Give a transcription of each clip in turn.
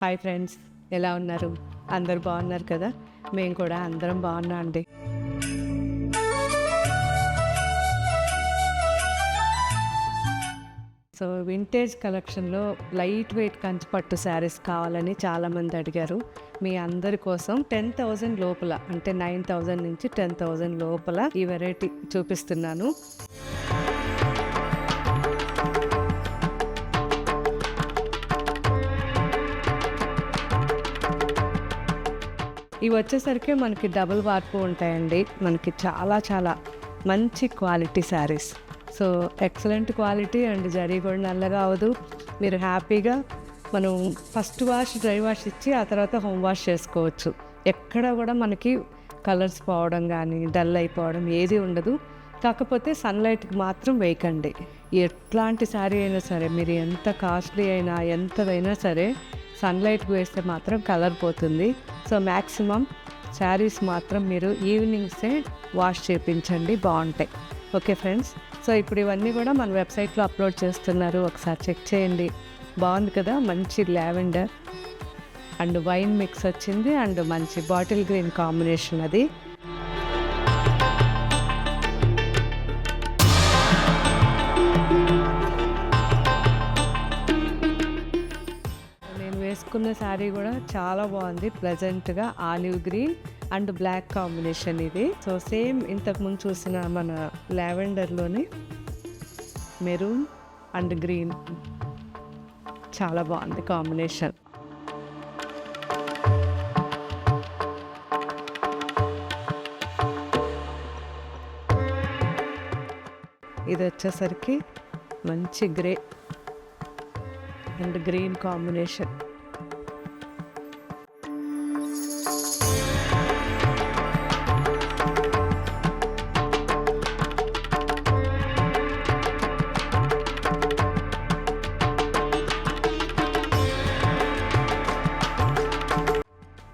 Hi friends, ఎలా ఉన్నారు? అందరు బాగున్నారు కదా? మేము కూడా అందరం బాగున్నాం అండి. సో వింటేజ్ కలెక్షన్లో లైట్ వెయిట్ కంచిపట్టు శారీస్ కావాలని చాలామంది అడిగారు. మీ అందరి కోసం 10,000 లోపల, అంటే 9,000 నుంచి 10,000 లోపల ఈ వెరైటీ చూపిస్తున్నాను. ఇవి వచ్చేసరికి మనకి డబుల్ వార్పు ఉంటాయండి. మనకి చాలా చాలా మంచి quality saris. So excellent quality and zari కూడా నల్లగా అవ్వదు. మీరు హ్యాపీగా మనం ఫస్ట్ వాష్, డ్రై వాష్ ఇచ్చి ఆ తర్వాత హోమ్ వాష్ చేసుకోవచ్చు. ఎక్కడ కూడా మనకి కలర్స్ పోవడం కానీ డల్ అయిపోవడం ఏది ఉండదు. కాకపోతే సన్లైట్కి మాత్రం వేయకండి. ఎట్లాంటి శారీ అయినా సరే, మీరు ఎంత కాస్ట్లీ అయినా ఎంతదైనా సరే సన్లైట్కి వేస్తే మాత్రం కలర్ పోతుంది. సో మ్యాక్సిమం శారీస్ మాత్రం మీరు ఈవినింగ్సే వాష్ చేయించండి, బాగుంటాయి. ఓకే ఫ్రెండ్స్, సో ఇప్పుడు ఇవన్నీ కూడా మన వెబ్సైట్లో అప్లోడ్ చేస్తున్నారు, ఒకసారి చెక్ చేయండి. బాగుంది కదా, మంచి లావెండర్ అండ్ వైన్ మిక్స్ వచ్చింది అండ్ మంచి బాటిల్ గ్రీన్ కాంబినేషన్. అది వేసుకున్న శారీ కూడా చాలా బాగుంది, ప్లెజెంట్గా olive green and black combination ఇది. సో సేమ్ ఇంతకుముందు చూసిన మన లావెండర్లోని మెరూన్ అండ్ గ్రీన్, చాలా బాగుంది కాంబినేషన్. ఇది వచ్చేసరికి మంచి grey and green combination.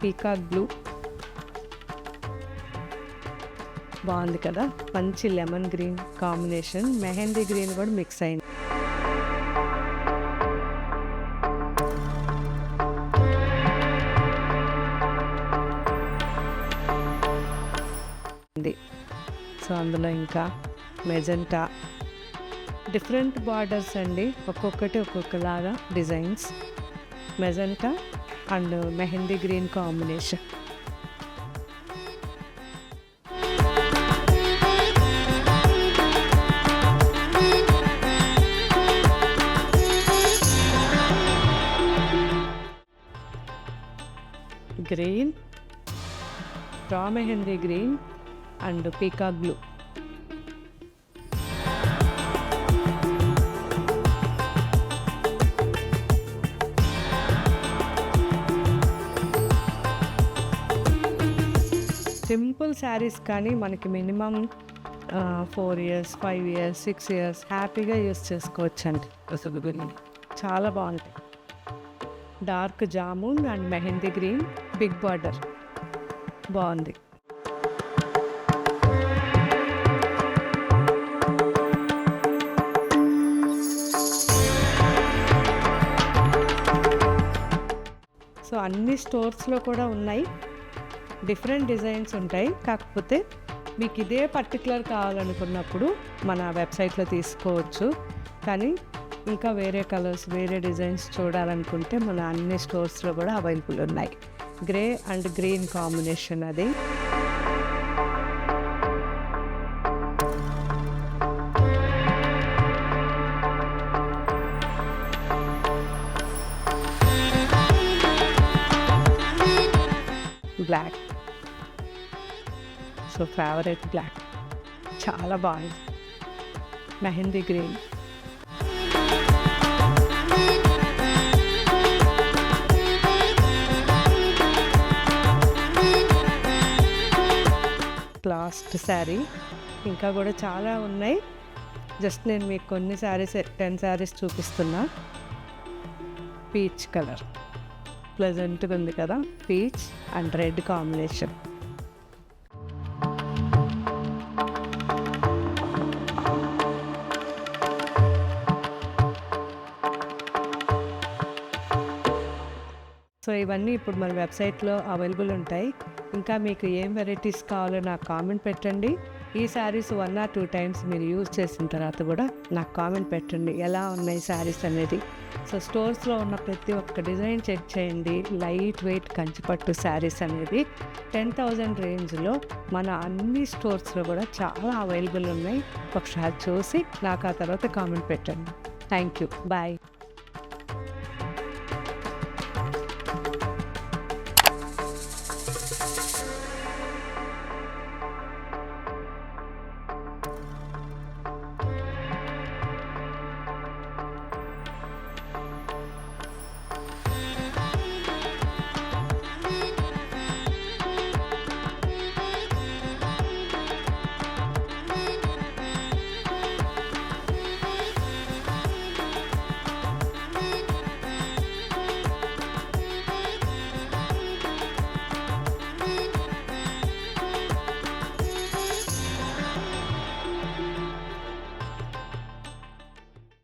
Peacock blue బాగుంది కదా, మంచి lemon green combination, mehndi green కూడా మిక్స్ అయింది. సో అందులో ఇంకా మెజెంటా, డిఫరెంట్ బార్డర్స్ అండి, ఒక్కొక్కటి ఒక్కొక్కలాగా designs. Magenta and mehndi green combination. Green, raw mehndi green and peacock blue. Simple saris కానీ మనకి మినిమం 4 years, 5 years, 6 years హ్యాపీగా యూస్ చేసుకోవచ్చండి. చాలా బాగుంటాయి. Dark jamun and mehndi green, big border, బాగుంది. సో అన్ని స్టోర్స్లో కూడా ఉన్నాయి, డిఫరెంట్ డిజైన్స్ ఉంటాయి. కాకపోతే మీకు ఇదే పర్టికులర్ కావాలనుకున్నప్పుడు మన వెబ్సైట్లో తీసుకోవచ్చు. కానీ ఇంకా వేరే కలర్స్, వేరే డిజైన్స్ చూడాలనుకుంటే మన అన్ని స్టోర్స్లో కూడా అవైలబుల్ ఉన్నాయి. గ్రే అండ్ గ్రీన్ కాంబినేషన్ అది. బ్లాక్, సో ఫేవరెట్ బ్లాక్, చాలా బాగుంది. Mehndi green, last sari. ఇంకా కూడా చాలా ఉన్నాయి, జస్ట్ నేను మీకు కొన్ని శారీస్ 10 శారీస్ చూపిస్తున్నా. పీచ్ కలర్ ప్లెజెంట్గా ఉంది కదా, peach and red combination. So ఇవన్నీ ఇప్పుడు మన వెబ్సైట్లో అవైలబుల్ ఉంటాయి. ఇంకా మీకు ఏం వెరైటీస్ కావాలో నాకు కామెంట్ పెట్టండి. ఈ శారీస్ 1 or 2 టైమ్స్ మీరు యూజ్ చేసిన తర్వాత కూడా నాకు కామెంట్ పెట్టండి ఎలా ఉన్నాయి శారీస్ అనేది. సో స్టోర్స్లో ఉన్న ప్రతి ఒక్క డిజైన్ చెక్ చేయండి. లైట్ వెయిట్ కంచిపట్టు శారీస్ అనేది 10,000 రేంజ్లో మన అన్ని స్టోర్స్లో కూడా చాలా అవైలబుల్ ఉన్నాయి. ఒకసారి చూసి నాకు ఆ తర్వాత కామెంట్ పెట్టండి. Thank you. బాయ్.